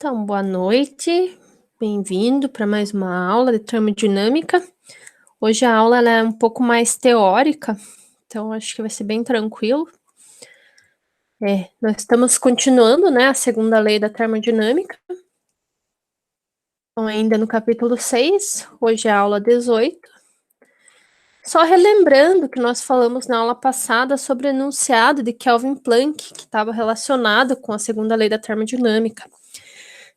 Então, boa noite, bem-vindo para mais uma aula de termodinâmica. Hoje a aula ela é um pouco mais teórica, então acho que vai ser bem tranquilo. Nós estamos continuando, né, a segunda lei da termodinâmica. Então, ainda no capítulo 6, hoje é a aula 18. Só relembrando que nós falamos na aula passada sobre o enunciado de Kelvin Planck, que estava relacionado com a segunda lei da termodinâmica.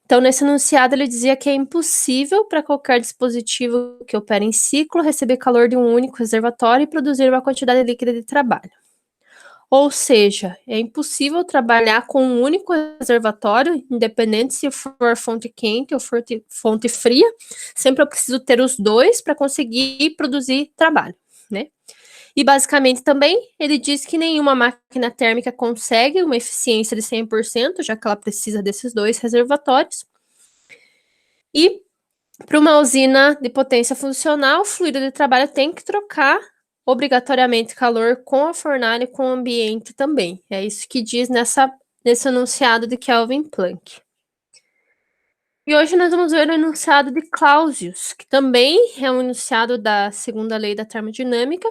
Então, nesse enunciado, ele dizia que é impossível para qualquer dispositivo que opera em ciclo receber calor de um único reservatório e produzir uma quantidade líquida de trabalho. Ou seja, é impossível trabalhar com um único reservatório, independente se for fonte quente ou fonte fria. Sempre eu preciso ter os dois para conseguir produzir trabalho, né? E basicamente também ele diz que nenhuma máquina térmica consegue uma eficiência de 100%, já que ela precisa desses dois reservatórios. E para uma usina de potência funcional, o fluido de trabalho tem que trocar obrigatoriamente calor com a fornalha e com o ambiente também. É isso que diz nesse enunciado de Kelvin Planck. E hoje nós vamos ver o enunciado de Clausius, que também é um enunciado da segunda lei da termodinâmica,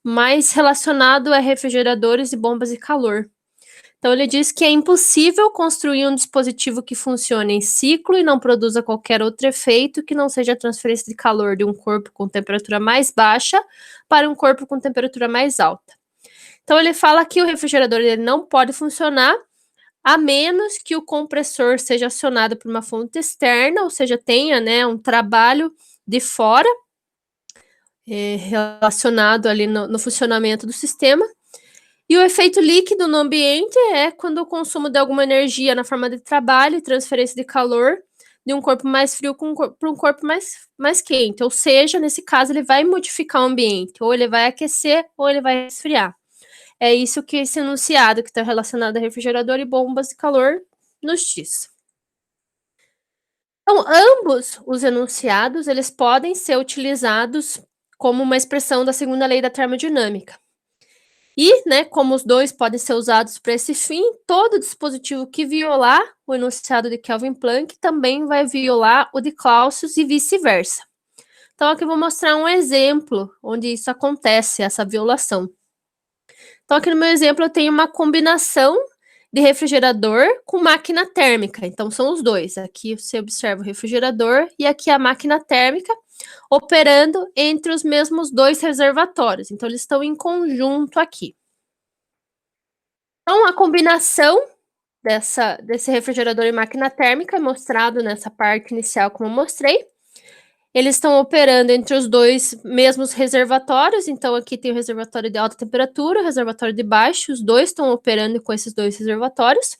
mas relacionado a refrigeradores e bombas de calor. Então, ele diz que é impossível construir um dispositivo que funcione em ciclo e não produza qualquer outro efeito que não seja a transferência de calor de um corpo com temperatura mais baixa para um corpo com temperatura mais alta. Então, ele fala que o refrigerador ele não pode funcionar a menos que o compressor seja acionado por uma fonte externa, ou seja, tenha, né, um trabalho de fora relacionado ali no funcionamento do sistema. E o efeito líquido no ambiente é quando o consumo de alguma energia na forma de trabalho e transferência de calor de um corpo mais frio para um corpo mais quente. Ou seja, nesse caso, ele vai modificar o ambiente. Ou ele vai aquecer, ou ele vai esfriar. É isso que esse enunciado, que está relacionado a refrigerador e bombas de calor, nos diz. Então, ambos os enunciados, eles podem ser utilizados como uma expressão da segunda lei da termodinâmica. E, né, como os dois podem ser usados para esse fim, todo dispositivo que violar o enunciado de Kelvin Planck também vai violar o de Clausius e vice-versa. Então, aqui eu vou mostrar um exemplo onde isso acontece, essa violação. Então, aqui no meu exemplo, eu tenho uma combinação de refrigerador com máquina térmica. Então, são os dois. Aqui você observa o refrigerador e aqui a máquina térmica operando entre os mesmos dois reservatórios. Então, eles estão em conjunto aqui. Então, a combinação desse refrigerador e máquina térmica é mostrado nessa parte inicial, como eu mostrei. Eles estão operando entre os dois mesmos reservatórios. Então, aqui tem o reservatório de alta temperatura, o reservatório de baixa. Os dois estão operando com esses dois reservatórios.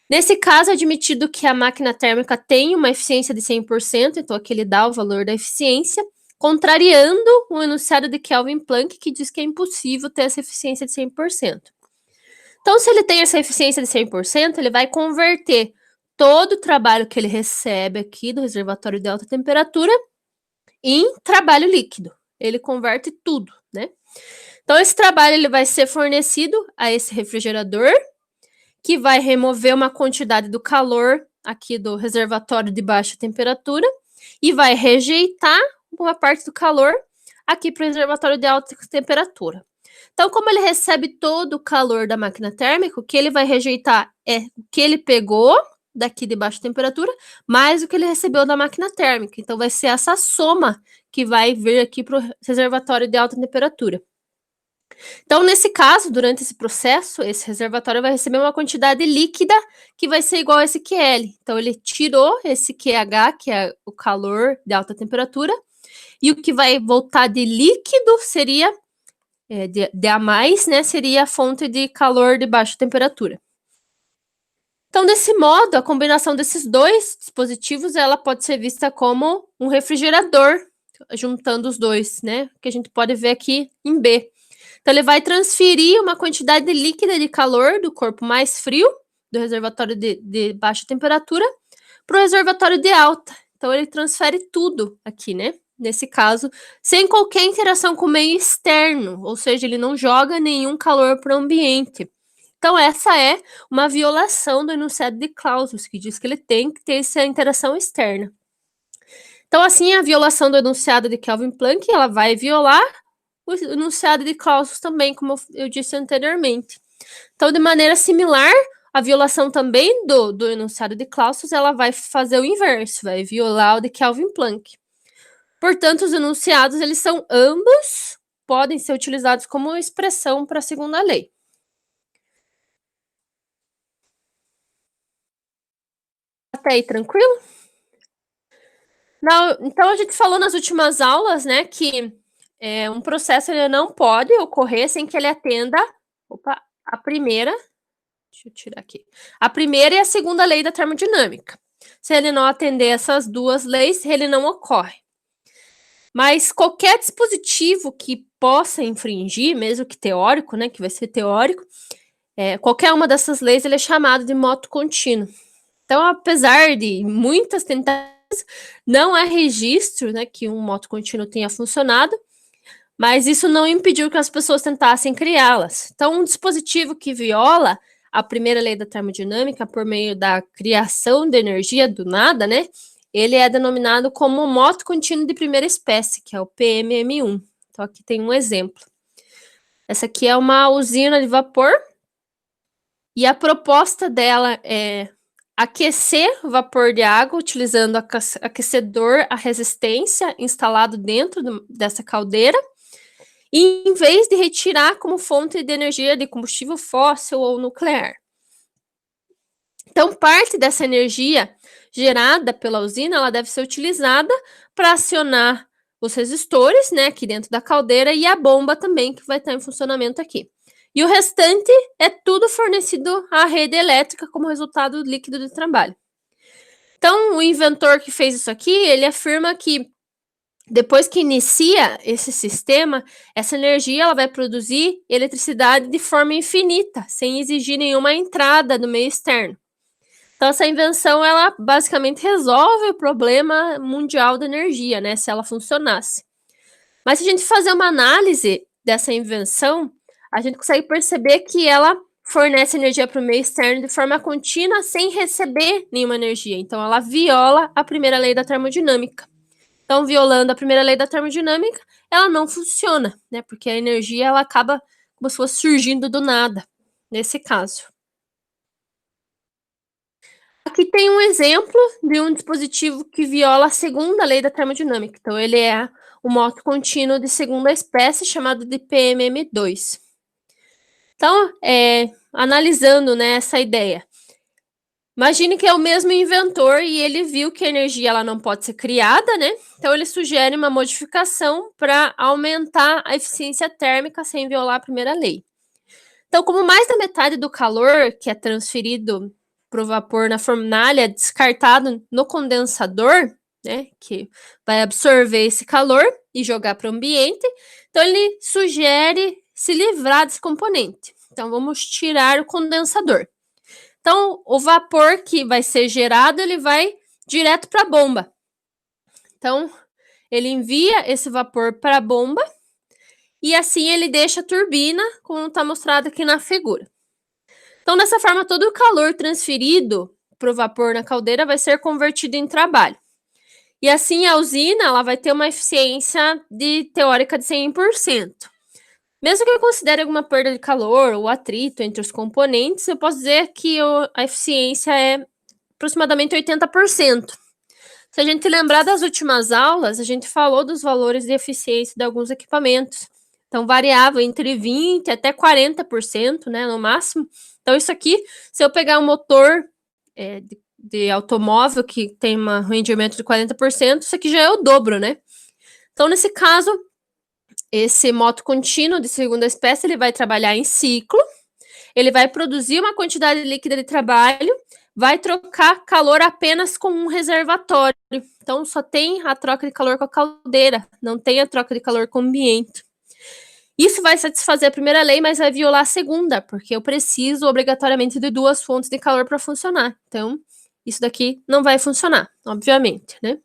Nesse caso, é admitido que a máquina térmica tem uma eficiência de 100%, então aqui ele dá o valor da eficiência, contrariando o enunciado de Kelvin Planck, que diz que é impossível ter essa eficiência de 100%. Então, se ele tem essa eficiência de 100%, ele vai converter todo o trabalho que ele recebe aqui do reservatório de alta temperatura em trabalho líquido. Ele converte tudo, né? Então, esse trabalho ele vai ser fornecido a esse refrigerador, que vai remover uma quantidade do calor aqui do reservatório de baixa temperatura e vai rejeitar uma parte do calor aqui para o reservatório de alta temperatura. Então, como ele recebe todo o calor da máquina térmica, o que ele vai rejeitar é o que ele pegou daqui de baixa temperatura, mais o que ele recebeu da máquina térmica. Então, vai ser essa soma que vai vir aqui para o reservatório de alta temperatura. Então, nesse caso, durante esse processo, esse reservatório vai receber uma quantidade líquida que vai ser igual a esse QL. Então, ele tirou esse QH, que é o calor de alta temperatura, e o que vai voltar de líquido seria, de a mais, né, seria a fonte de calor de baixa temperatura. Então, desse modo, a combinação desses dois dispositivos, ela pode ser vista como um refrigerador, juntando os dois, né, que a gente pode ver aqui em B. Então, ele vai transferir uma quantidade líquida de calor do corpo mais frio, do reservatório de baixa temperatura, para o reservatório de alta. Então, ele transfere tudo aqui, né? Nesse caso, sem qualquer interação com o meio externo, ou seja, ele não joga nenhum calor para o ambiente. Então essa é uma violação do enunciado de Clausius, que diz que ele tem que ter essa interação externa. Então, assim, a violação do enunciado de Kelvin Planck, ela vai violar o enunciado de Clausius também, como eu disse anteriormente. Então, de maneira similar, a violação também do enunciado de Clausius, ela vai fazer o inverso, vai violar o de Kelvin Planck. Portanto, os enunciados, eles são ambos, podem ser utilizados como expressão para a segunda lei. Até aí, tranquilo? Não, então, a gente falou nas últimas aulas, né, que um processo ele não pode ocorrer sem que ele atenda a primeira, deixa eu tirar aqui, a primeira e a segunda lei da termodinâmica. Se ele não atender essas duas leis, ele não ocorre. Mas qualquer dispositivo que possa infringir, mesmo que teórico, né, que vai ser teórico, qualquer uma dessas leis ele é chamado de moto contínuo. Então, apesar de muitas tentativas, não há registro, né, que um moto contínuo tenha funcionado, mas isso não impediu que as pessoas tentassem criá-las. Então, um dispositivo que viola a primeira lei da termodinâmica por meio da criação de energia do nada, né? Ele é denominado como moto contínuo de primeira espécie, que é o PMM1. Então, aqui tem um exemplo. Essa aqui é uma usina de vapor e a proposta dela é aquecer o vapor de água utilizando aquecedor a resistência instalado dentro dessa caldeira, e em vez de retirar como fonte de energia de combustível fóssil ou nuclear. Então, parte dessa energia gerada pela usina, ela deve ser utilizada para acionar os resistores, né, aqui dentro da caldeira, e a bomba também, que vai estar em funcionamento aqui. E o restante é tudo fornecido à rede elétrica como resultado líquido de trabalho. Então, o inventor que fez isso aqui, ele afirma que depois que inicia esse sistema, essa energia ela vai produzir eletricidade de forma infinita, sem exigir nenhuma entrada do meio externo. Então, essa invenção, ela basicamente resolve o problema mundial da energia, né, se ela funcionasse. Mas se a gente fazer uma análise dessa invenção, a gente consegue perceber que ela fornece energia para o meio externo de forma contínua, sem receber nenhuma energia. Então, ela viola a primeira lei da termodinâmica. Então, violando a primeira lei da termodinâmica, ela não funciona, né? Porque a energia ela acaba como se fosse surgindo do nada, nesse caso. Aqui tem um exemplo de um dispositivo que viola a segunda lei da termodinâmica. Então, ele é um moto contínuo de segunda espécie, chamado de PMM2. Então, analisando, né, essa ideia, imagine que é o mesmo inventor e ele viu que a energia ela não pode ser criada, né? Então ele sugere uma modificação para aumentar a eficiência térmica sem violar a primeira lei. Então, como mais da metade do calor que é transferido para o vapor na fornalha é descartado no condensador, né, que vai absorver esse calor e jogar para o ambiente, então ele sugere se livrar desse componente. Então, vamos tirar o condensador. Então, o vapor que vai ser gerado, ele vai direto para a bomba. Então, ele envia esse vapor para a bomba e assim ele deixa a turbina, como está mostrado aqui na figura. Então, dessa forma, todo o calor transferido para o vapor na caldeira vai ser convertido em trabalho. E assim, a usina ela vai ter uma eficiência teórica de 100%. Mesmo que eu considere alguma perda de calor ou atrito entre os componentes, eu posso dizer que a eficiência é aproximadamente 80%. Se a gente lembrar das últimas aulas, a gente falou dos valores de eficiência de alguns equipamentos. Então, variava entre 20% até 40%, né, no máximo. Então, isso aqui, se eu pegar um motor de automóvel que tem um rendimento de 40%, isso aqui já é o dobro, né? Então, nesse caso, esse moto contínuo de segunda espécie, ele vai trabalhar em ciclo, ele vai produzir uma quantidade líquida de trabalho, vai trocar calor apenas com um reservatório. Então, só tem a troca de calor com a caldeira, não tem a troca de calor com o ambiente. Isso vai satisfazer a primeira lei, mas vai violar a segunda, porque eu preciso obrigatoriamente de duas fontes de calor para funcionar. Então, isso daqui não vai funcionar, obviamente, né?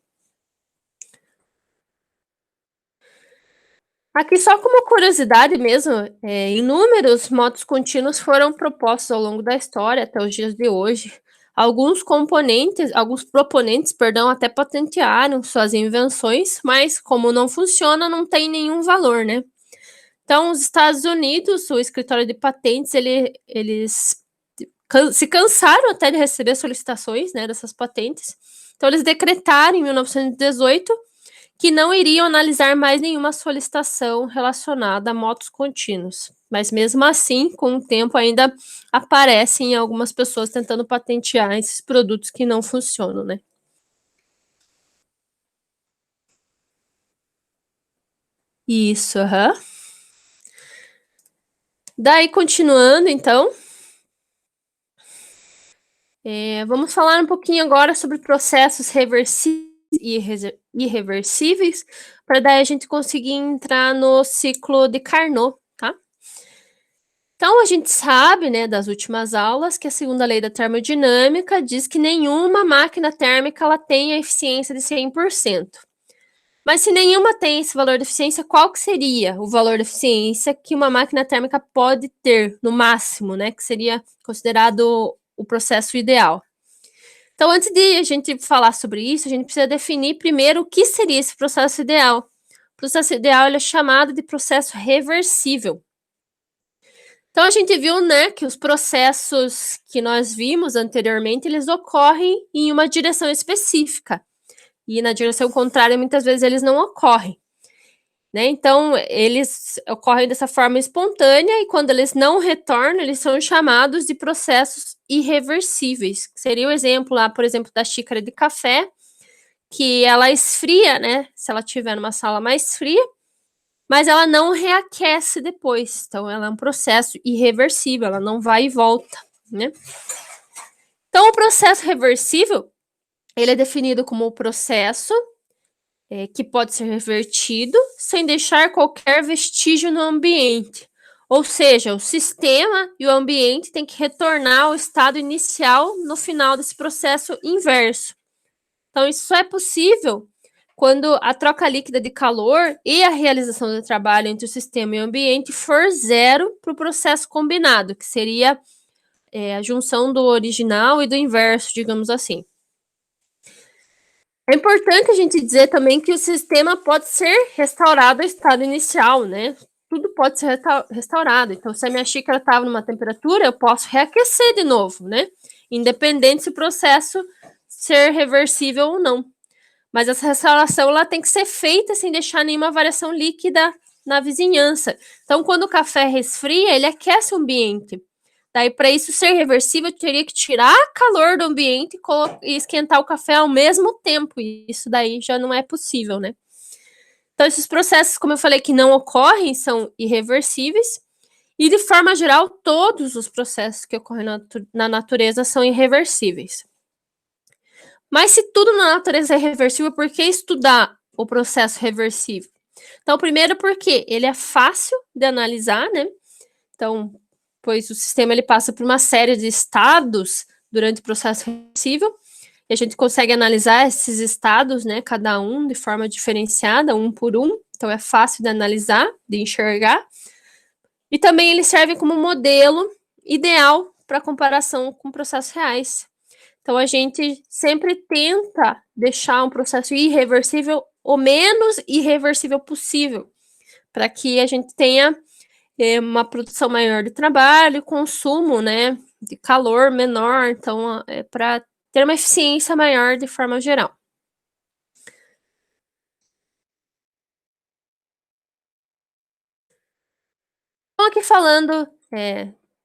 Aqui só como curiosidade mesmo, inúmeros modos contínuos foram propostos ao longo da história até os dias de hoje. Alguns proponentes, perdão, até patentearam suas invenções, mas como não funciona, não tem nenhum valor, né? Então, os Estados Unidos, o escritório de patentes, eles se cansaram até de receber solicitações, né, dessas patentes. Então, eles decretaram em 1918 que não iriam analisar mais nenhuma solicitação relacionada a motos contínuos. Mas mesmo assim, com o tempo, ainda aparecem algumas pessoas tentando patentear esses produtos que não funcionam, né? Isso, aham. Daí, continuando, então, vamos falar um pouquinho agora sobre processos reversíveis e irreversíveis, para daí a gente conseguir entrar no ciclo de Carnot, tá? Então, a gente sabe, né, das últimas aulas, que a segunda lei da termodinâmica diz que nenhuma máquina térmica ela tem a eficiência de 100%. Mas se nenhuma tem esse valor de eficiência, qual que seria o valor de eficiência que uma máquina térmica pode ter, no máximo, né, que seria considerado o processo ideal? Então, antes de a gente falar sobre isso, a gente precisa definir primeiro o que seria esse processo ideal. O processo ideal ele é chamado de processo reversível. Então, a gente viu, né, que os processos que nós vimos anteriormente, eles ocorrem em uma direção específica. E na direção contrária, muitas vezes, eles não ocorrem. Né? Então, eles ocorrem dessa forma espontânea e quando eles não retornam, eles são chamados de processos irreversíveis. Seria o exemplo lá, por exemplo, da xícara de café, que ela esfria, né? Se ela estiver numa sala mais fria, mas ela não reaquece depois. Então, ela é um processo irreversível, ela não vai e volta, né? Então, o processo reversível, ele é definido como o processo que pode ser revertido sem deixar qualquer vestígio no ambiente. Ou seja, o sistema e o ambiente têm que retornar ao estado inicial no final desse processo inverso. Então, isso só é possível quando a troca líquida de calor e a realização do trabalho entre o sistema e o ambiente for zero para o processo combinado, que seria a junção do original e do inverso, digamos assim. É importante a gente dizer também que o sistema pode ser restaurado ao estado inicial, né? Tudo pode ser restaurado. Então, se a minha xícara estava numa temperatura, eu posso reaquecer de novo, né? Independente se o processo ser reversível ou não. Mas essa restauração ela tem que ser feita sem deixar nenhuma variação líquida na vizinhança. Então, quando o café resfria, ele aquece o ambiente. Daí, para isso ser reversível, eu teria que tirar calor do ambiente e esquentar o café ao mesmo tempo. E isso daí já não é possível, né? Então, esses processos, como eu falei, que não ocorrem, são irreversíveis. E, de forma geral, todos os processos que ocorrem na natureza são irreversíveis. Mas se tudo na natureza é reversível, por que estudar o processo reversível? Então, primeiro porque ele é fácil de analisar, né? Então, pois o sistema ele passa por uma série de estados durante o processo reversível, e a gente consegue analisar esses estados, né, cada um de forma diferenciada, um por um, então é fácil de analisar, de enxergar, e também ele serve como modelo ideal para comparação com processos reais. Então, a gente sempre tenta deixar um processo irreversível o menos irreversível possível, para que a gente tenha uma produção maior de trabalho, consumo, né, de calor menor, então, para ter uma eficiência maior de forma geral. Então, aqui falando,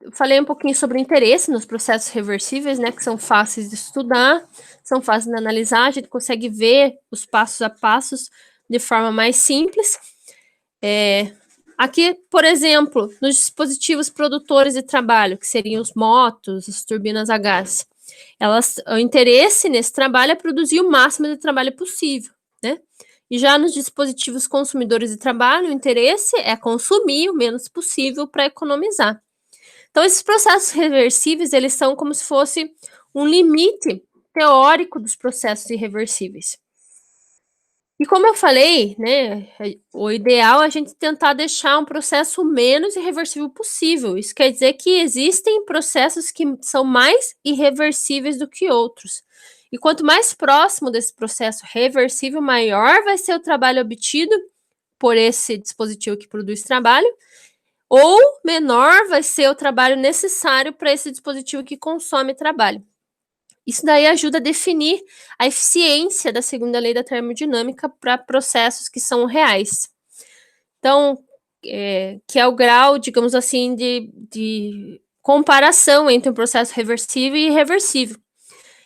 eu falei um pouquinho sobre o interesse nos processos reversíveis, né, que são fáceis de estudar, são fáceis de analisar, a gente consegue ver os passos a passos de forma mais simples. Aqui, por exemplo, nos dispositivos produtores de trabalho, que seriam os motos, as turbinas a gás, o interesse nesse trabalho é produzir o máximo de trabalho possível, né? E já nos dispositivos consumidores de trabalho, o interesse é consumir o menos possível para economizar. Então, esses processos reversíveis, eles são como se fosse um limite teórico dos processos irreversíveis. E como eu falei, né, o ideal é a gente tentar deixar um processo o menos irreversível possível. Isso quer dizer que existem processos que são mais irreversíveis do que outros. E quanto mais próximo desse processo reversível, maior vai ser o trabalho obtido por esse dispositivo que produz trabalho, ou menor vai ser o trabalho necessário para esse dispositivo que consome trabalho. Isso daí ajuda a definir a eficiência da segunda lei da termodinâmica para processos que são reais. Então, que é o grau, digamos assim, de comparação entre um processo reversível e irreversível.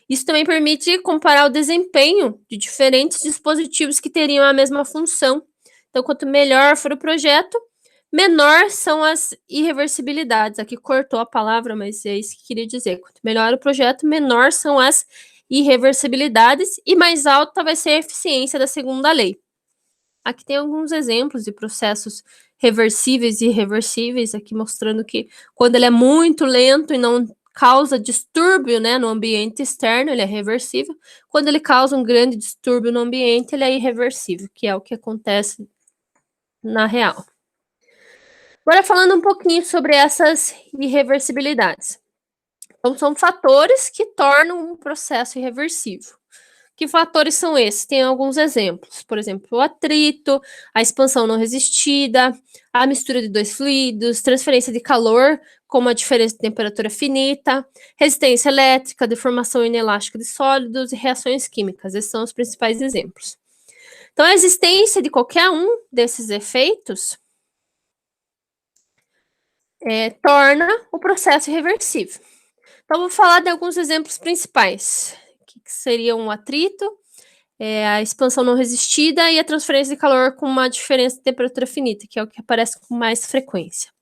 Isso também permite comparar o desempenho de diferentes dispositivos que teriam a mesma função. Então, quanto melhor for o projeto, menor são as irreversibilidades. Aqui cortou a palavra, mas é isso que queria dizer. Quanto melhor o projeto, menor são as irreversibilidades e mais alta vai ser a eficiência da segunda lei. Aqui tem alguns exemplos de processos reversíveis e irreversíveis, aqui mostrando que quando ele é muito lento e não causa distúrbio, né, no ambiente externo, ele é reversível. Quando ele causa um grande distúrbio no ambiente, ele é irreversível, que é o que acontece na real. Agora falando um pouquinho sobre essas irreversibilidades. Então, são fatores que tornam um processo irreversível. Que fatores são esses? Tem alguns exemplos. Por exemplo, o atrito, a expansão não resistida, a mistura de dois fluidos, transferência de calor, como a diferença de temperatura finita, resistência elétrica, deformação inelástica de sólidos e reações químicas. Esses são os principais exemplos. Então, a existência de qualquer um desses efeitos torna o processo irreversível. Então, vou falar de alguns exemplos principais, que seriam o atrito, a expansão não resistida e a transferência de calor com uma diferença de temperatura finita, que é o que aparece com mais frequência.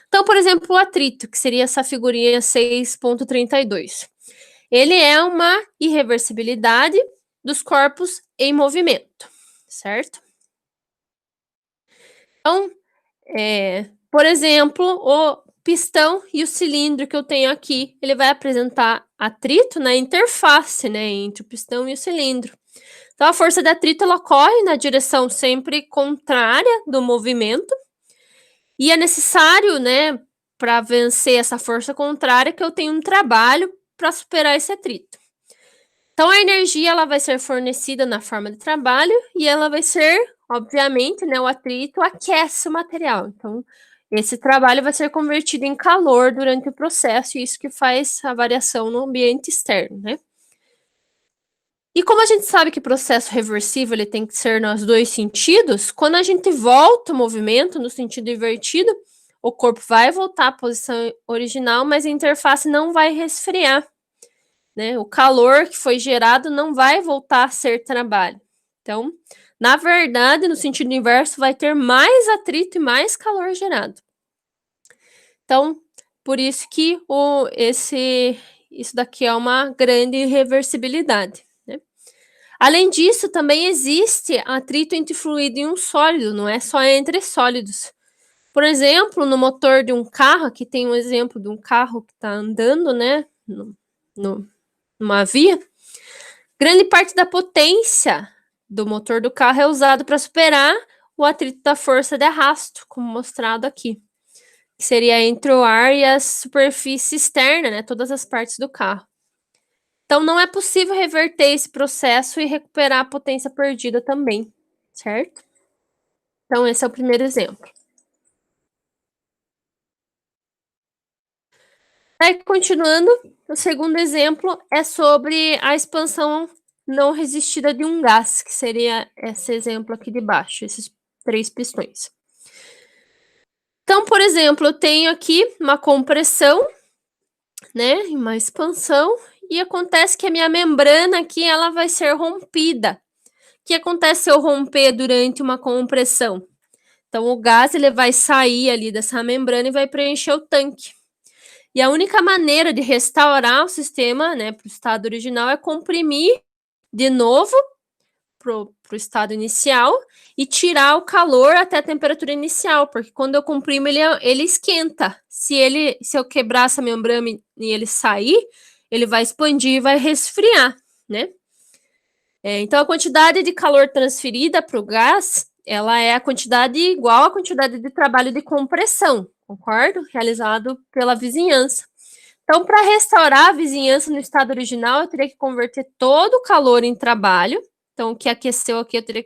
Então, por exemplo, o atrito, que seria essa figurinha 6.32. Ele é uma irreversibilidade dos corpos em movimento, certo? Então, por exemplo, o pistão e o cilindro que eu tenho aqui, ele vai apresentar atrito na interface, né, entre o pistão e o cilindro. Então, a força de atrito ela ocorre na direção sempre contrária do movimento e é necessário, né, para vencer essa força contrária, que eu tenha um trabalho para superar esse atrito. Então, a energia ela vai ser fornecida na forma de trabalho e ela vai ser, obviamente, né, o atrito aquece o material. Então, esse trabalho vai ser convertido em calor durante o processo e isso que faz a variação no ambiente externo, né? E como a gente sabe que processo reversível ele tem que ser nos dois sentidos, quando a gente volta o movimento no sentido invertido, o corpo vai voltar à posição original, mas a interface não vai resfriar, né? O calor que foi gerado não vai voltar a ser trabalho. Então, na verdade, no sentido inverso, vai ter mais atrito e mais calor gerado. Então, por isso que isso daqui é uma grande reversibilidade. Além disso, também existe atrito entre fluido e um sólido, não é só entre sólidos. Por exemplo, no motor de um carro, aqui tem um exemplo de um carro que está andando, né, numa via, grande parte da potência do motor do carro é usado para superar o atrito da força de arrasto, como mostrado aqui, que seria entre o ar e a superfície externa, né, todas as partes do carro. Então, não é possível reverter esse processo e recuperar a potência perdida também, certo? Então, esse é o primeiro exemplo. Aí, continuando, o segundo exemplo é sobre a expansão não resistida de um gás, que seria esse exemplo aqui de baixo, esses 3 pistões. Então, por exemplo, eu tenho aqui uma compressão, né, uma expansão, e acontece que a minha membrana aqui ela vai ser rompida. O que acontece se eu romper durante uma compressão? Então, o gás ele vai sair ali dessa membrana e vai preencher o tanque. E a única maneira de restaurar o sistema, né, para o estado original é comprimir de novo para o estado inicial e tirar o calor até a temperatura inicial, porque quando eu comprimo ele esquenta. Se eu quebrar essa membrana e ele sair, ele vai expandir e vai resfriar, né? Então, a quantidade de calor transferida para o gás, ela é a quantidade igual à quantidade de trabalho de compressão, concordo? Realizado pela vizinhança. Então, para restaurar a vizinhança no estado original, eu teria que converter todo o calor em trabalho. Então, o que aqueceu aqui, eu teria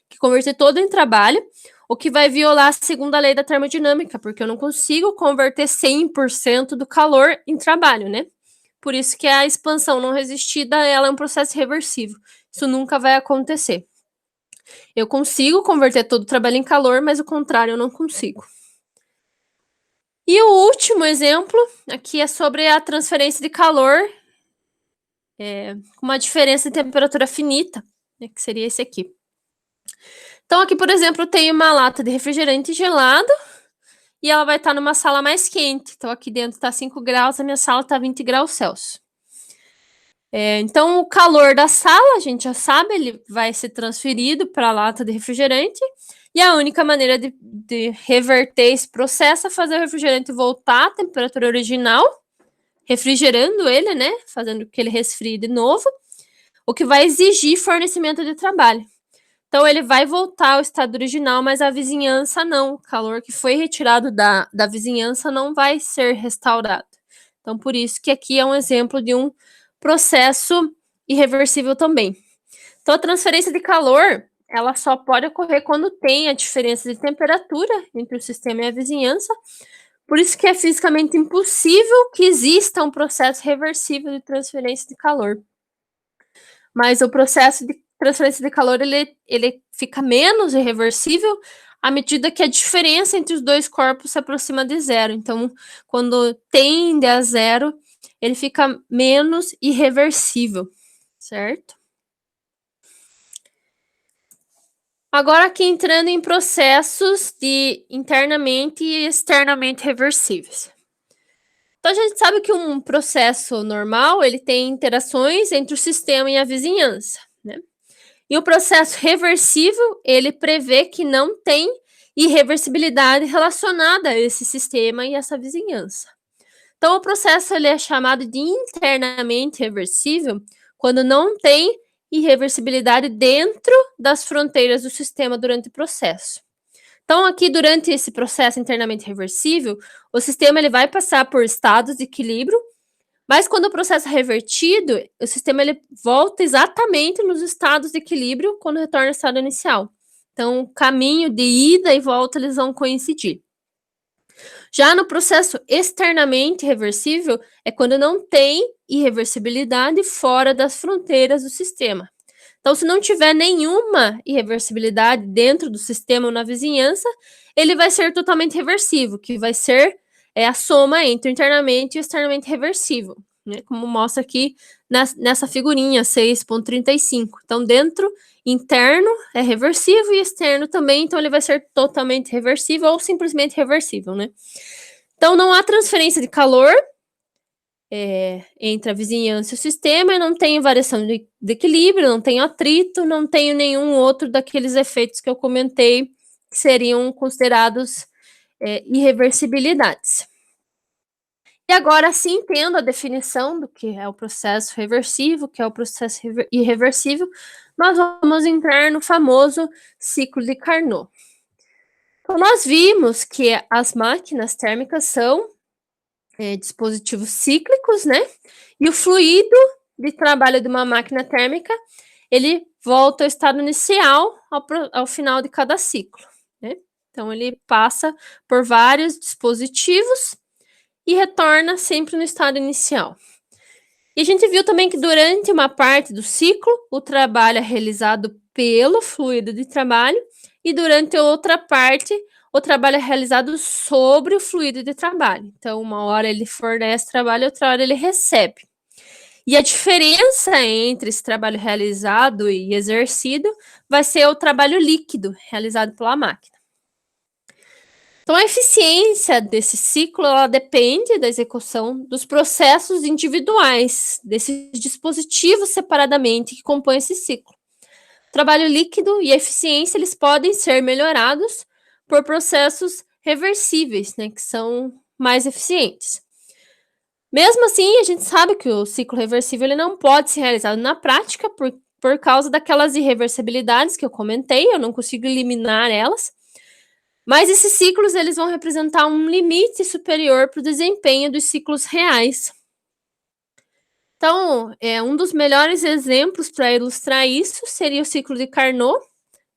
que converter todo em trabalho, o que vai violar a segunda lei da termodinâmica, porque eu não consigo converter 100% do calor em trabalho, né? Por isso que a expansão não resistida, ela é um processo reversível. Isso nunca vai acontecer. Eu consigo converter todo o trabalho em calor, mas o contrário eu não consigo. E o último exemplo aqui é sobre a transferência de calor com uma diferença de temperatura finita, né, que seria esse aqui. Então, aqui, por exemplo, eu tenho uma lata de refrigerante gelado e ela vai estar numa sala mais quente. Então, aqui dentro está 5 graus, a minha sala está 20 graus Celsius. Então, o calor da sala, a gente já sabe, ele vai ser transferido para a lata de refrigerante. E a única maneira de reverter esse processo é fazer o refrigerante voltar à temperatura original, refrigerando ele, né? Fazendo que ele resfrie de novo, o que vai exigir fornecimento de trabalho. Então, ele vai voltar ao estado original, mas a vizinhança não. O calor que foi retirado da vizinhança não vai ser restaurado. Então, por isso que aqui é um exemplo de um processo irreversível também. Então, a transferência de calor, ela só pode ocorrer quando tem a diferença de temperatura entre o sistema e a vizinhança. Por isso que é fisicamente impossível que exista um processo reversível de transferência de calor. Mas o processo de transferência de calor, ele fica menos irreversível à medida que a diferença entre os dois corpos se aproxima de zero. Então, quando tende a zero, ele fica menos irreversível, certo? Agora aqui entrando em processos de internamente e externamente reversíveis. Então a gente sabe que um processo normal, ele tem interações entre o sistema e a vizinhança, né? E o processo reversível, ele prevê que não tem irreversibilidade relacionada a esse sistema e essa vizinhança. Então, o processo ele é chamado de internamente reversível quando não tem irreversibilidade dentro das fronteiras do sistema durante o processo. Então, aqui, durante esse processo internamente reversível, o sistema ele vai passar por estados de equilíbrio, mas quando o processo é revertido, o sistema ele volta exatamente nos estados de equilíbrio quando retorna ao estado inicial. Então, o caminho de ida e volta eles vão coincidir. Já no processo externamente reversível, é quando não tem irreversibilidade fora das fronteiras do sistema. Então, se não tiver nenhuma irreversibilidade dentro do sistema ou na vizinhança, ele vai ser totalmente reversível, que vai ser a soma entre internamente e externamente reversível, né? Como mostra aqui nessa figurinha 6.35. Então, dentro, interno é reversível e externo também, então ele vai ser totalmente reversível ou simplesmente reversível, né? Então, não há transferência de calor entre a vizinhança e o sistema, e não tem variação de equilíbrio, não tem atrito, não tem nenhum outro daqueles efeitos que eu comentei que seriam considerados irreversibilidades. E agora, sim, tendo a definição do que é o processo reversível, que é o processo irreversível, nós vamos entrar no famoso ciclo de Carnot. Então, nós vimos que as máquinas térmicas são dispositivos cíclicos, né? E o fluido de trabalho de uma máquina térmica, ele volta ao estado inicial ao final de cada ciclo, né? Então, ele passa por vários dispositivos e retorna sempre no estado inicial. E a gente viu também que durante uma parte do ciclo, o trabalho é realizado pelo fluido de trabalho e durante outra parte, o trabalho é realizado sobre o fluido de trabalho. Então, uma hora ele fornece trabalho, outra hora ele recebe. E a diferença entre esse trabalho realizado e exercido vai ser o trabalho líquido realizado pela máquina. Então, a eficiência desse ciclo ela depende da execução dos processos individuais, desses dispositivos separadamente que compõem esse ciclo. O trabalho líquido e a eficiência eles podem ser melhorados por processos reversíveis, né, que são mais eficientes. Mesmo assim, a gente sabe que o ciclo reversível ele não pode ser realizado na prática, por causa daquelas irreversibilidades que eu comentei, eu não consigo eliminar elas. Mas esses ciclos eles vão representar um limite superior para o desempenho dos ciclos reais. Então, um dos melhores exemplos para ilustrar isso seria o ciclo de Carnot,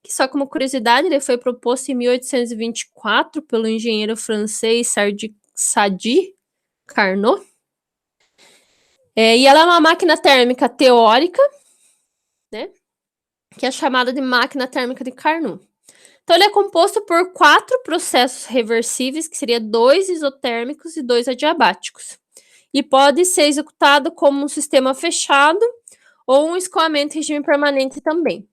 que só como curiosidade, ele foi proposto em 1824 pelo engenheiro francês Sadi Carnot. E ela é uma máquina térmica teórica, né, que é chamada de máquina térmica de Carnot. Então, ele é composto por 4 processos reversíveis, que seria 2 isotérmicos e 2 adiabáticos. E pode ser executado como um sistema fechado ou um escoamento em regime permanente também.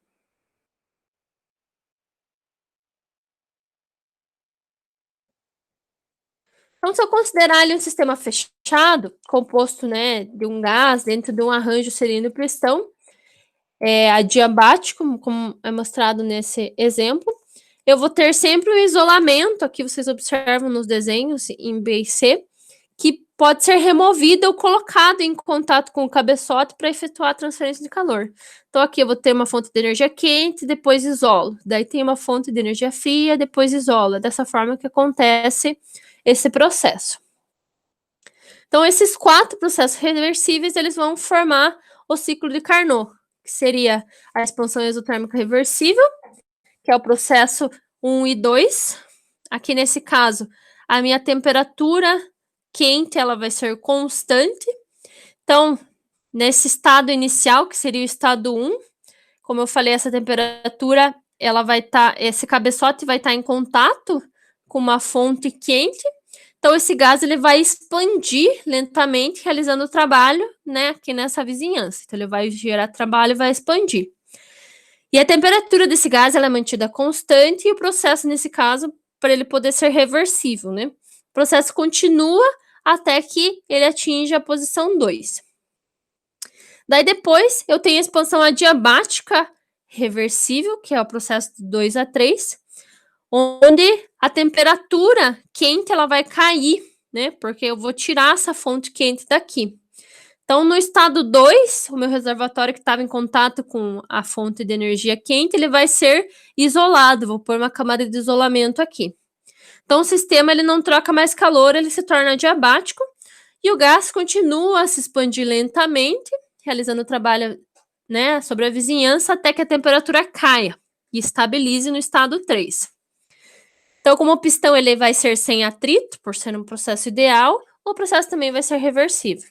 Então, se eu considerar ele um sistema fechado, composto, né, de um gás dentro de um arranjo cilindro-pistão, adiabático, como é mostrado nesse exemplo, eu vou ter sempre um isolamento, aqui vocês observam nos desenhos em B e C, que pode ser removido ou colocado em contato com o cabeçote para efetuar a transferência de calor. Então, aqui eu vou ter uma fonte de energia quente, depois isolo. Daí tem uma fonte de energia fria, depois isola. Dessa forma que acontece esse processo. Então, esses 4 processos reversíveis, eles vão formar o ciclo de Carnot, que seria a expansão exotérmica reversível, que é o processo 1 e 2. Aqui, nesse caso, a minha temperatura quente, ela vai ser constante. Então, nesse estado inicial, que seria o estado 1, como eu falei, essa temperatura, ela vai estar, esse cabeçote vai estar em contato com uma fonte quente. Então, esse gás ele vai expandir lentamente, realizando o trabalho, né, aqui nessa vizinhança. Então, ele vai gerar trabalho e vai expandir. E a temperatura desse gás ela é mantida constante e o processo, nesse caso, para ele poder ser reversível, né? O processo continua até que ele atinja a posição 2. Daí, depois, eu tenho a expansão adiabática reversível, que é o processo de 2 a 3, onde a temperatura quente ela vai cair, né? Porque eu vou tirar essa fonte quente daqui. Então, no estado 2, o meu reservatório que estava em contato com a fonte de energia quente, ele vai ser isolado. Vou pôr uma camada de isolamento aqui. Então, o sistema ele não troca mais calor, ele se torna adiabático e o gás continua a se expandir lentamente, realizando o trabalho, né, sobre a vizinhança até que a temperatura caia e estabilize no estado 3. Então, como o pistão ele vai ser sem atrito, por ser um processo ideal, o processo também vai ser reversível.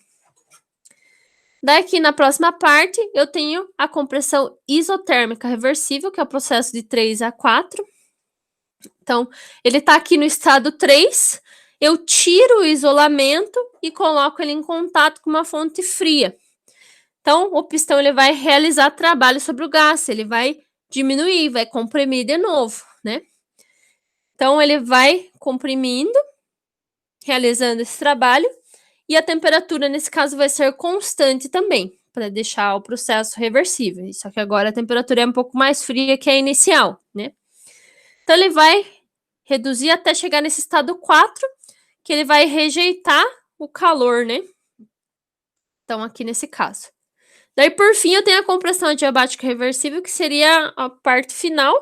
Daqui na próxima parte, eu tenho a compressão isotérmica reversível, que é o processo de 3 a 4. Então, ele está aqui no estado 3, eu tiro o isolamento e coloco ele em contato com uma fonte fria. Então, o pistão ele vai realizar trabalho sobre o gás, ele vai diminuir, vai comprimir de novo, né? Então, ele vai comprimindo, realizando esse trabalho, e a temperatura, nesse caso, vai ser constante também, para deixar o processo reversível. Só que agora a temperatura é um pouco mais fria que a inicial, né? Então, ele vai reduzir até chegar nesse estado 4, que ele vai rejeitar o calor, né? Então, aqui nesse caso. Daí, por fim, eu tenho a compressão adiabática reversível, que seria a parte final,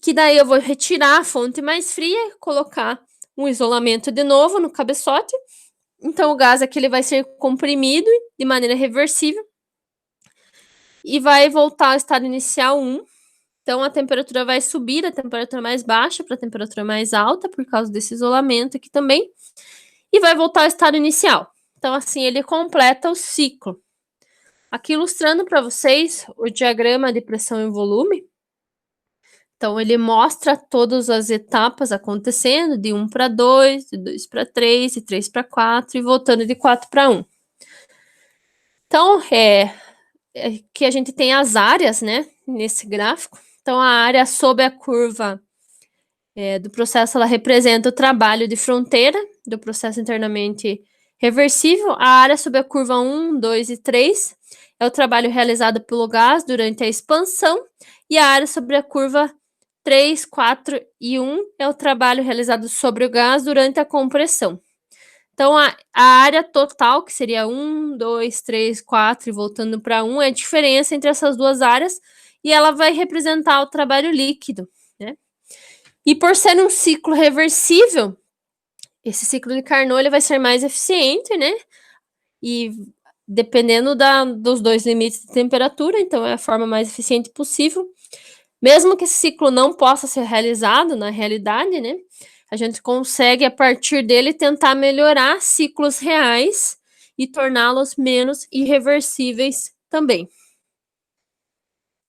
que daí eu vou retirar a fonte mais fria, colocar um isolamento de novo no cabeçote. Então, o gás aqui ele vai ser comprimido de maneira reversível e vai voltar ao estado inicial 1. Então, a temperatura vai subir da temperatura mais baixa para a temperatura mais alta, por causa desse isolamento aqui também, e vai voltar ao estado inicial. Então, assim, ele completa o ciclo. Aqui ilustrando para vocês o diagrama de pressão e volume. Então, ele mostra todas as etapas acontecendo, de 1 para 2, de 2 para 3, de 3 para 4 e voltando de 4 para 1. Então, que a gente tem as áreas, né, nesse gráfico. Então, a área sob a curva do processo, ela representa o trabalho de fronteira do processo internamente reversível. A área sob a curva 1, 2 e 3 é o trabalho realizado pelo gás durante a expansão. E a área sobre a curva 3, 4 e 1 é o trabalho realizado sobre o gás durante a compressão. Então, a área total, que seria 1, 2, 3, 4 e voltando para 1, é a diferença entre essas duas áreas e ela vai representar o trabalho líquido, né? E por ser um ciclo reversível, esse ciclo de Carnot ele vai ser mais eficiente, né? E dependendo dos dois limites de temperatura, então é a forma mais eficiente possível. Mesmo que esse ciclo não possa ser realizado na realidade, né? A gente consegue, a partir dele, tentar melhorar ciclos reais e torná-los menos irreversíveis também.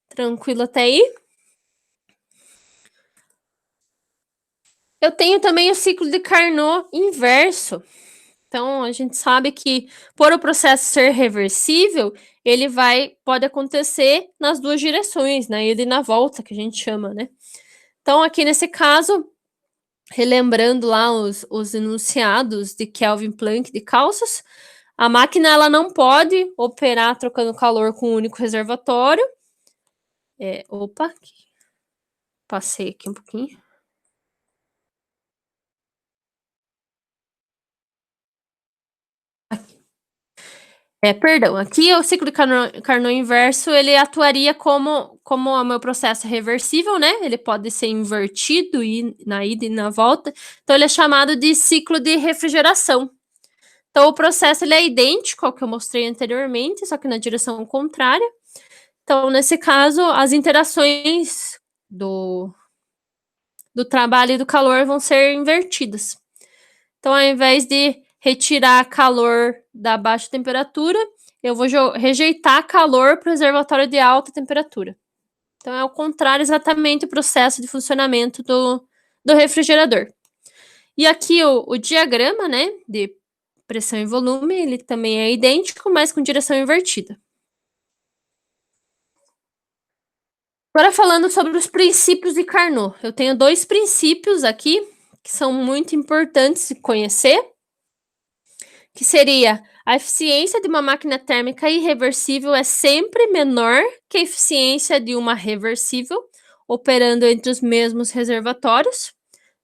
Tranquilo até aí? Eu tenho também o ciclo de Carnot inverso. Então, a gente sabe que, por o processo ser reversível, ele pode acontecer nas duas direções, na ida e na volta, que a gente chama, né? Então, aqui nesse caso, relembrando lá os enunciados de Kelvin Planck de Calças, a máquina ela não pode operar trocando calor com um único reservatório. Opa, passei aqui um pouquinho. Perdão, aqui o ciclo de Carnot inverso, ele atuaria como o meu processo reversível, né? Ele pode ser invertido na ida e na volta. Então, ele é chamado de ciclo de refrigeração. Então, o processo ele é idêntico ao que eu mostrei anteriormente, só que na direção contrária. Então, nesse caso, as interações do trabalho e do calor vão ser invertidas. Então, ao invés de retirar calor da baixa temperatura, eu vou rejeitar calor para o reservatório de alta temperatura. Então, é o contrário exatamente o processo de funcionamento do refrigerador. E aqui o diagrama, né, de pressão e volume, ele também é idêntico, mas com direção invertida. Agora falando sobre os princípios de Carnot. Eu tenho 2 princípios aqui que são muito importantes de conhecer, que seria a eficiência de uma máquina térmica irreversível é sempre menor que a eficiência de uma reversível, operando entre os mesmos reservatórios.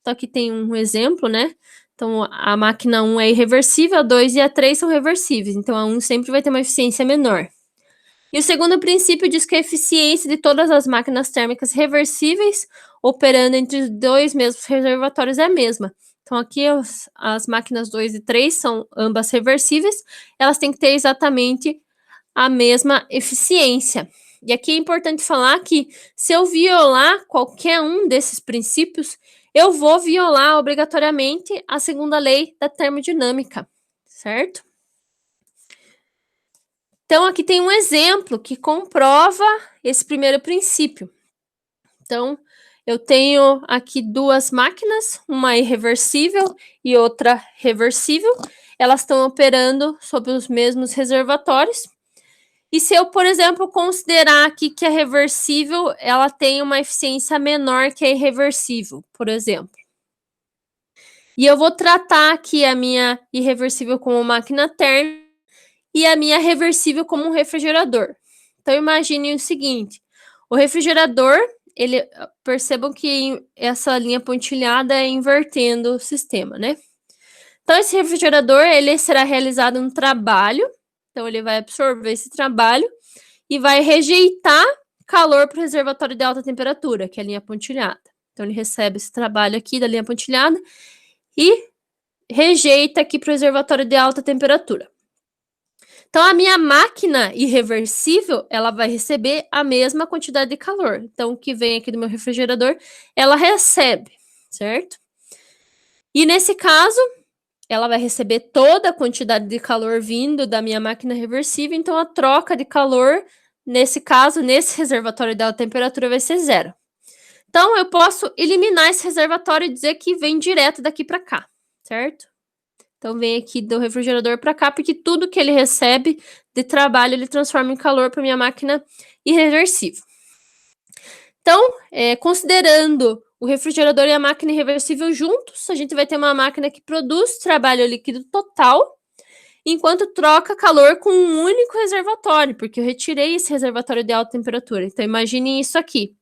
Então, aqui tem um exemplo, né? Então, a máquina 1 é irreversível, a 2 e a 3 são reversíveis. Então, a 1 sempre vai ter uma eficiência menor. E o segundo princípio diz que a eficiência de todas as máquinas térmicas reversíveis operando entre os dois mesmos reservatórios é a mesma. Então, aqui as máquinas 2 e 3 são ambas reversíveis, elas têm que ter exatamente a mesma eficiência. E aqui é importante falar que se eu violar qualquer um desses princípios, eu vou violar obrigatoriamente a segunda lei da termodinâmica, certo? Então, aqui tem um exemplo que comprova esse primeiro princípio. Então, eu tenho aqui 2 máquinas, uma irreversível e outra reversível. Elas estão operando sob os mesmos reservatórios. E se eu, por exemplo, considerar aqui que a reversível ela tem uma eficiência menor que a irreversível, por exemplo. E eu vou tratar aqui a minha irreversível como máquina térmica e a minha reversível como um refrigerador. Então, imagine o seguinte, o refrigerador, percebam que essa linha pontilhada é invertendo o sistema, né? Então, esse refrigerador, ele será realizado um trabalho, então ele vai absorver esse trabalho e vai rejeitar calor para o reservatório de alta temperatura, que é a linha pontilhada. Então, ele recebe esse trabalho aqui da linha pontilhada e rejeita aqui para o reservatório de alta temperatura. Então, a minha máquina irreversível, ela vai receber a mesma quantidade de calor. Então, o que vem aqui do meu refrigerador, ela recebe, certo? E nesse caso, ela vai receber toda a quantidade de calor vindo da minha máquina reversível. Então, a troca de calor, nesse caso, nesse reservatório de alta temperatura, vai ser 0. Então, eu posso eliminar esse reservatório e dizer que vem direto daqui para cá, certo? Então, vem aqui do refrigerador para cá, porque tudo que ele recebe de trabalho, ele transforma em calor para minha máquina irreversível. Então, considerando o refrigerador e a máquina irreversível juntos, a gente vai ter uma máquina que produz trabalho líquido total, enquanto troca calor com um único reservatório, porque eu retirei esse reservatório de alta temperatura. Então, imaginem isso aqui,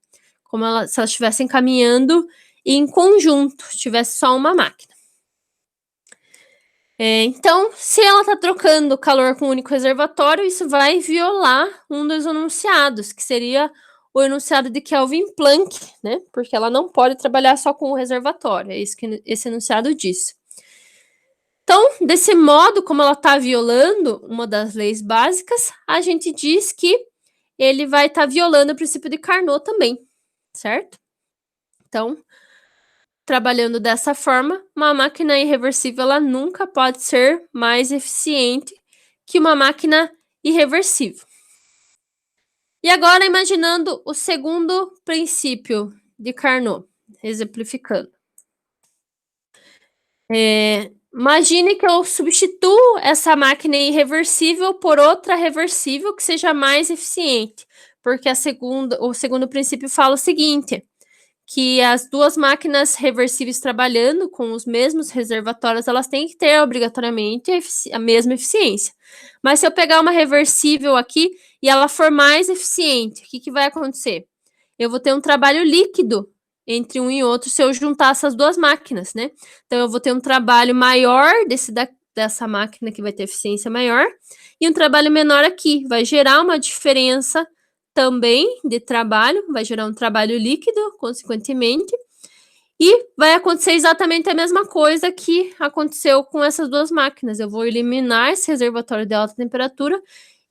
como se elas estivessem caminhando em conjunto, tivesse só uma máquina. Então, se ela está trocando calor com um único reservatório, isso vai violar um dos enunciados, que seria o enunciado de Kelvin Planck, né? Porque ela não pode trabalhar só com o reservatório, é isso que esse enunciado diz. Então, desse modo, como ela está violando uma das leis básicas, a gente diz que ele vai estar violando o princípio de Carnot também, certo? Então, trabalhando dessa forma, uma máquina irreversível ela nunca pode ser mais eficiente que uma máquina irreversível. E agora, imaginando o segundo princípio de Carnot, exemplificando. Imagine que eu substituo essa máquina irreversível por outra reversível que seja mais eficiente, porque o segundo princípio fala o seguinte: que as duas máquinas reversíveis trabalhando com os mesmos reservatórios, elas têm que ter obrigatoriamente a mesma eficiência. Mas se eu pegar uma reversível aqui e ela for mais eficiente, o que vai acontecer? Eu vou ter um trabalho líquido entre um e outro se eu juntar essas duas máquinas, né? Então, eu vou ter um trabalho maior dessa máquina que vai ter eficiência maior e um trabalho menor aqui. Vai gerar uma diferença também de trabalho, vai gerar um trabalho líquido, consequentemente, e vai acontecer exatamente a mesma coisa que aconteceu com essas duas máquinas. Eu vou eliminar esse reservatório de alta temperatura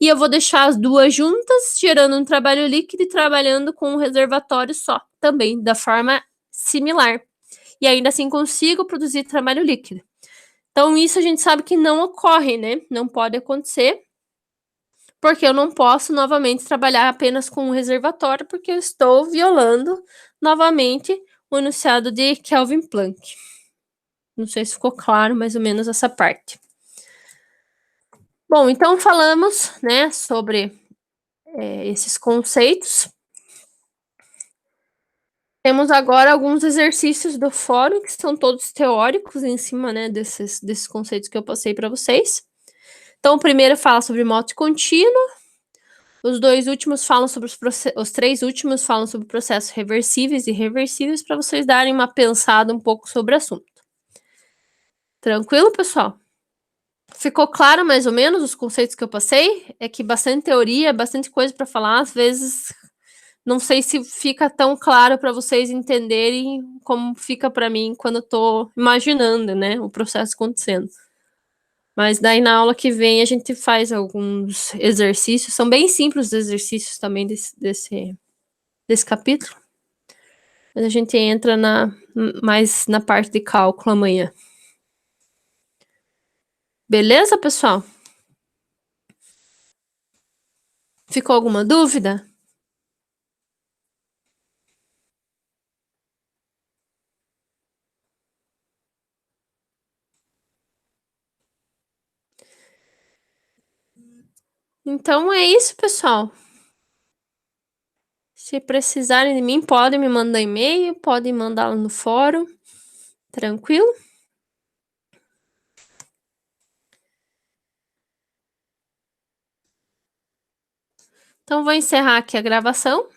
e eu vou deixar as duas juntas, gerando um trabalho líquido e trabalhando com um reservatório só, também da forma similar. E ainda assim consigo produzir trabalho líquido. Então, isso a gente sabe que não ocorre, né? Não pode acontecer, porque eu não posso novamente trabalhar apenas com um reservatório, porque eu estou violando novamente o enunciado de Kelvin Planck. Não sei se ficou claro mais ou menos essa parte. Bom, então falamos, né, sobre esses conceitos. Temos agora alguns exercícios do fórum, que são todos teóricos, em cima, né, desses conceitos que eu passei para vocês. Então, o primeiro fala sobre moto contínua. Os três últimos falam sobre processos reversíveis e reversíveis, para vocês darem uma pensada um pouco sobre o assunto. Tranquilo, pessoal? Ficou claro mais ou menos os conceitos que eu passei? É que bastante teoria, bastante coisa para falar, às vezes não sei se fica tão claro para vocês entenderem como fica para mim quando eu tô imaginando, né, o processo acontecendo. Mas daí na aula que vem a gente faz alguns exercícios, são bem simples os exercícios também desse capítulo. Mas a gente entra mais na parte de cálculo amanhã. Beleza, pessoal? Ficou alguma dúvida? Então é isso, pessoal. Se precisarem de mim, podem me mandar e-mail, podem mandar lá no fórum. Tranquilo? Então vou encerrar aqui a gravação.